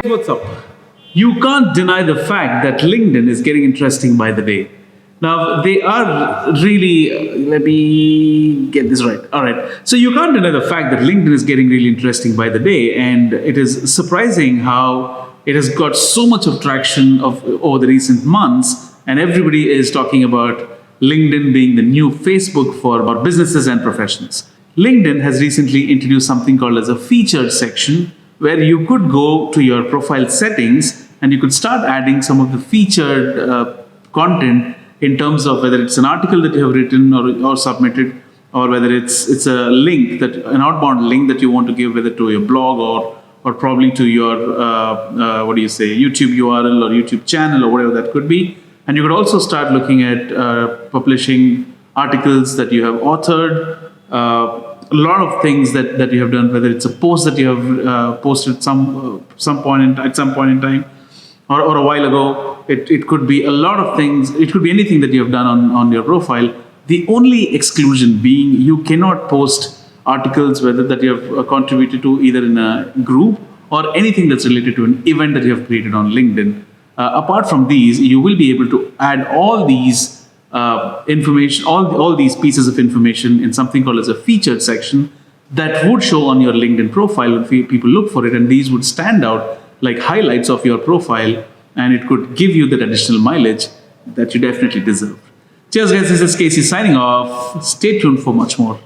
What's up? You can't deny the fact that LinkedIn is getting interesting by the day. Now, they are really, let me get this right. All right. So you can't deny the fact that LinkedIn is getting really interesting by the day. And it is surprising how it has got so much of traction over the recent months. And everybody is talking about LinkedIn being the new Facebook for about businesses and professionals. LinkedIn has recently introduced something called as a featured section, where you could go to your profile settings and you could start adding some of the featured content in terms of whether it's an article that you have written or submitted, or whether it's a link, an outbound link that you want to give, whether to your blog or probably to your YouTube URL or YouTube channel or whatever that could be. And you could also start looking at publishing articles that you have authored, a lot of things that you have done, whether it's a post that you have posted at some point in time or a while ago. It could be a lot of things. It could be anything that you have done on your profile. The only exclusion being you cannot post articles that you have contributed to either in a group or anything that's related to an event that you have created on LinkedIn. Apart from these, you will be able to add all these information, all these pieces of information in something called as a featured section that would show on your LinkedIn profile when people look for it, and these would stand out like highlights of your profile, and it could give you that additional mileage that you definitely deserve. Cheers guys, this is 𝐭𝐡𝐢𝐤 signing off. Stay tuned for much more.